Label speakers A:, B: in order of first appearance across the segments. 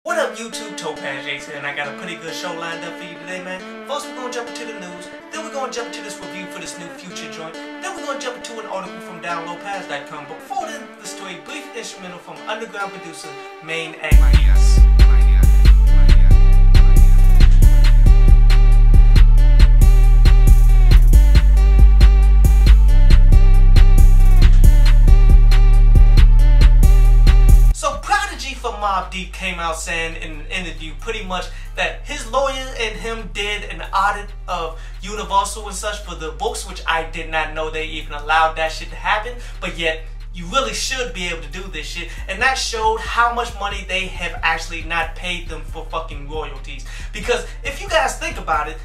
A: What up YouTube, Topaz Jason, and I got a pretty good show lined up for you today, man. First we're going to jump into the news, then we're going to jump into this review for this new Future joint, then we're going to jump into an article from downloadpass.com, but before then, let's do a brief instrumental from underground producer Main Agnes. Mobb Deep came out saying in an interview pretty much that his lawyer and him did an audit of Universal and such for the books, which I did not know they even allowed that shit to happen, but yet you really should be able to do this shit, and that showed how much money they have actually not paid them for fucking royalties. Because if you guys think about it,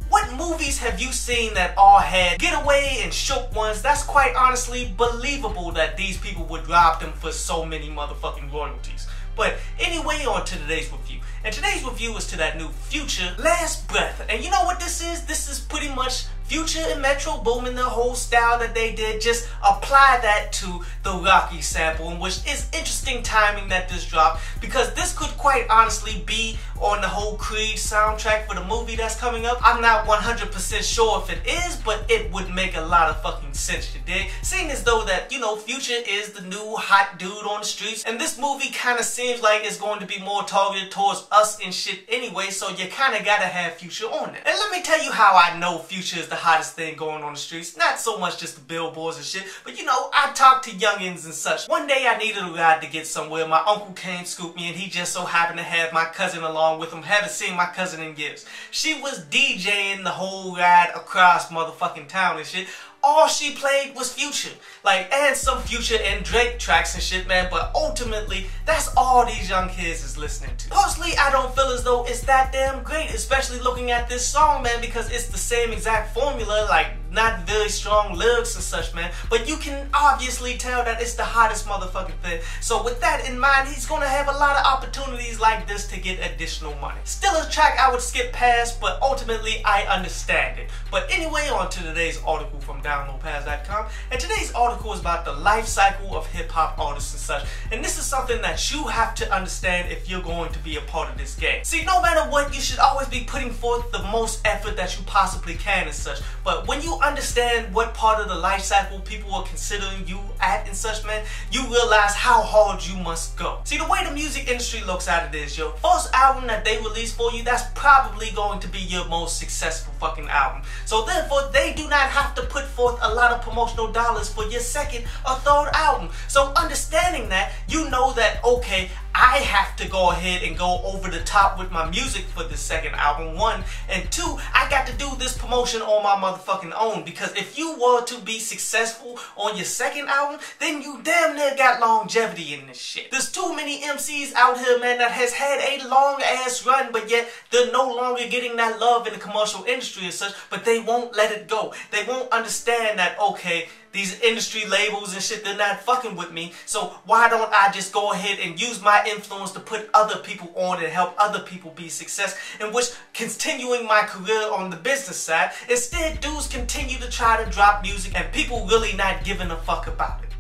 A: what movies have you seen that all had getaway and shook ones? That's quite honestly believable that these people would rob them for so many motherfucking royalties. But anyway, on to today's review. And today's review is to that new Future Last Breath. And you know what this is? This is pretty much Future and Metro Boomin, the whole style that they did. Just apply that to the Rocky sample, in which is interesting timing that this dropped, because this could quite honestly be on the whole Creed soundtrack for the movie that's coming up. I'm not 100% sure if it is, but it would make a lot of fucking sense, you dig? Seeing as though that, you know, Future is the new hot dude on the streets, and this movie kind of seems like it's going to be more targeted towards us and shit anyway, so you kind of gotta have Future on it. And let me tell you how I know Future is the hottest thing going on the streets. Not so much just the billboards and shit, but you know, I talk to youngins and such. One day I needed a ride to get somewhere. My uncle came scoop me, and he just so happened to have my cousin along with him. Haven't seen my cousin in years. She was DJing the whole ride across motherfucking town and shit. All she played was Future, like, and some Future and Drake tracks and shit, man, but ultimately, that's all these young kids is listening to. Personally, I don't feel as though it's that damn great, especially looking at this song, man, because it's the same exact formula, like, not very strong lyrics and such, man, but you can obviously tell that it's the hottest motherfucking thing. So with that in mind, he's gonna have a lot of opportunities like this to get additional money. Still a track I would skip past, but ultimately I understand it. But anyway, on to today's article from downloadpass.com, and today's article is about the life cycle of hip-hop artists and such, and this is something that you have to understand if you're going to be a part of this game. See, no matter what, you should always be putting forth the most effort that you possibly can and such, but when you understand what part of the life cycle people are considering you at and such, man, you realize how hard you must go. See, the way the music industry looks at it is, your first album that they release for you, that's probably going to be your most successful fucking album. So therefore, they do not have to put forth a lot of promotional dollars for your second or third album. So understanding that, you know that, okay, I have to go ahead and go over the top with my music for the second album, one, and two, I got to do this promotion on my motherfucking own, because if you were to be successful on your second album, then you damn near got longevity in this shit. There's too many MCs out here, man, that has had a long ass run, but yet they're no longer getting that love in the commercial industry and such, but they won't let it go. They won't understand that, okay, these industry labels and shit, they're not fucking with me, so why don't I just go ahead and use my influence to put other people on and help other people be success, in which continuing my career on the business side. Instead, dudes continue to try to drop music and people really not giving a fuck about it.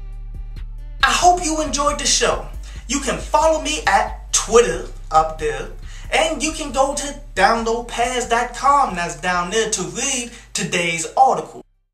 A: I hope you enjoyed the show. You can follow me at Twitter up there, and you can go to downloadpass.com, that's down there, to read today's article.